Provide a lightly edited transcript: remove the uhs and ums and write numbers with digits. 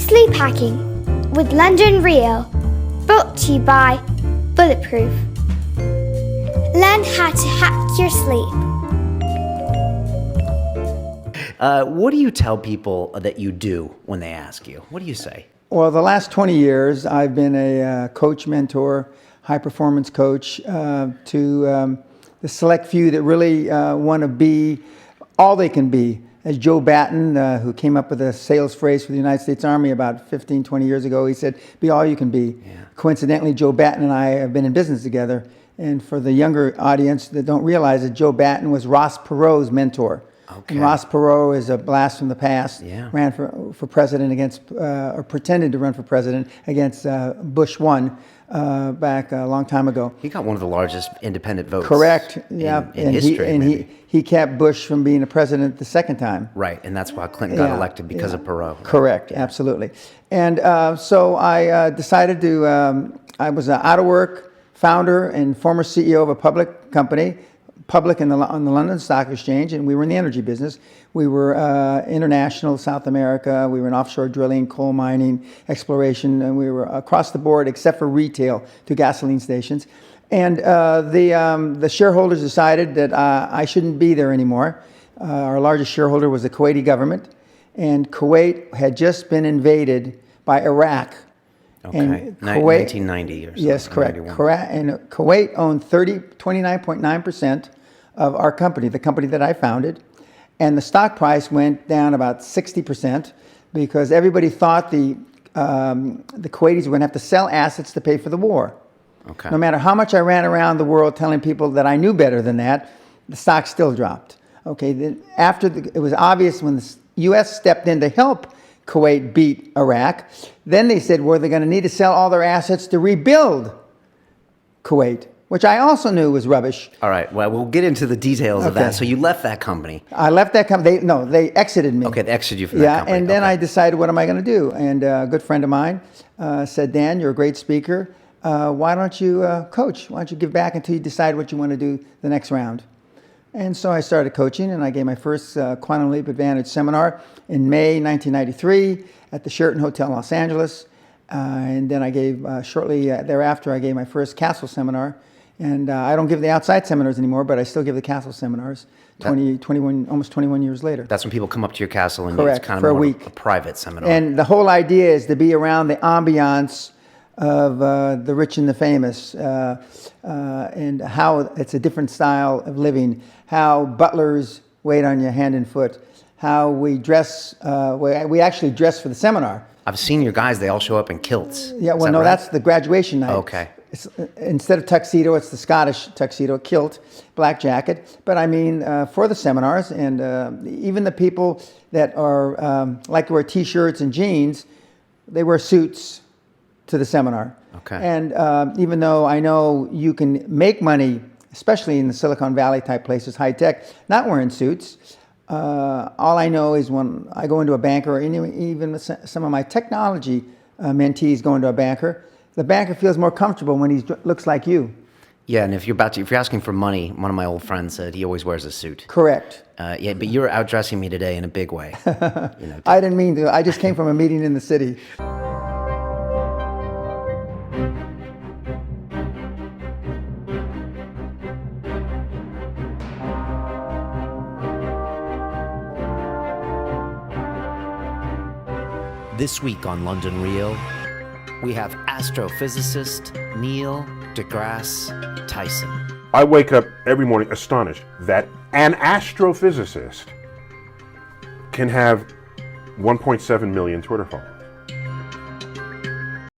Sleep Hacking with London Real, brought to you by Bulletproof. Learn how to hack your sleep. What do you tell people that you do when they ask you? What do you say? Well, the last 20 years, I've been a coach, mentor, high-performance coach to the select few that really want to be all they can be. As Joe Patton, who came up with a sales phrase for the United States Army about 15, 20 years ago, he said, be all you can be. Yeah. Coincidentally, Joe Patton and I have been in business together. And for the younger audience that don't realize it, Joe Patton was Ross Perot's mentor. Okay. And Ross Perot is a blast from the past. Yeah. Ran for president against, or pretended to run for president against Bush 1 back a long time ago. He got one of the largest independent votes. Correct. Yeah. In history. He kept Bush from being a president the second time. Right, and that's why Clinton got elected because of Perot. Correct. Yeah. Absolutely. And so I decided to. I was an out of work founder and former CEO of a public company. Public on the London Stock Exchange, and we were in the energy business. We were international, South America. We were in offshore drilling, coal mining, exploration, and we were across the board except for retail to gasoline stations. And the shareholders decided that I shouldn't be there anymore. Our largest shareholder was the Kuwaiti government, and Kuwait had just been invaded by Iraq. Okay, and Kuwait, 1990 or something. Yes, correct. And Kuwait owned 29.9% of our company, the company that I founded. And the stock price went down about 60% because everybody thought the Kuwaitis were going to have to sell assets to pay for the war. Okay. No matter how much I ran around the world telling people that I knew better than that, the stock still dropped. Okay, then it was obvious when the U.S. stepped in to help Kuwait beat Iraq. Then they said, well, they're going to need to sell all their assets to rebuild Kuwait, which I also knew was rubbish. All right. Well, we'll get into the details of that. So you left that company. I left that company. They exited me. Okay, they exited you from that company. Yeah, and then I decided, what am I going to do? And a good friend of mine said, Dan, you're a great speaker. Why don't you coach? Why don't you give back until you decide what you want to do the next round? And so I started coaching, and I gave my first Quantum Leap Advantage seminar in May 1993 at the Sheraton Hotel, Los Angeles. And then I gave, shortly thereafter, I gave my first Castle seminar. And I don't give the outside seminars anymore, but I still give the Castle seminars almost 21 years later. That's when people come up to your castle and Correct, it's kind of for more a week. A private seminar. And the whole idea is to be around the ambiance of the rich and the famous, and how it's a different style of living, how butlers wait on you hand and foot, how we dress, we actually dress for the seminar. I've seen your guys, they all show up in kilts. Yeah, well, no, right? That's the graduation night. Okay. Instead of tuxedo, it's the Scottish tuxedo, kilt, black jacket. But I mean, for the seminars, and even the people that are like to wear T-shirts and jeans, they wear suits to the seminar. Okay. And even though I know you can make money, especially in the Silicon Valley type places, high tech, not wearing suits, all I know is when I go into a banker, or even some of my technology mentees go into a banker, the banker feels more comfortable when he looks like you. Yeah, and if you're asking for money, one of my old friends said he always wears a suit. Correct. Yeah, but you're outdressing me today in a big way. I didn't mean to. I just came from a meeting in the city. This week on London Real, we have astrophysicist Neil deGrasse Tyson. I wake up every morning astonished that an astrophysicist can have 1.7 million Twitter followers.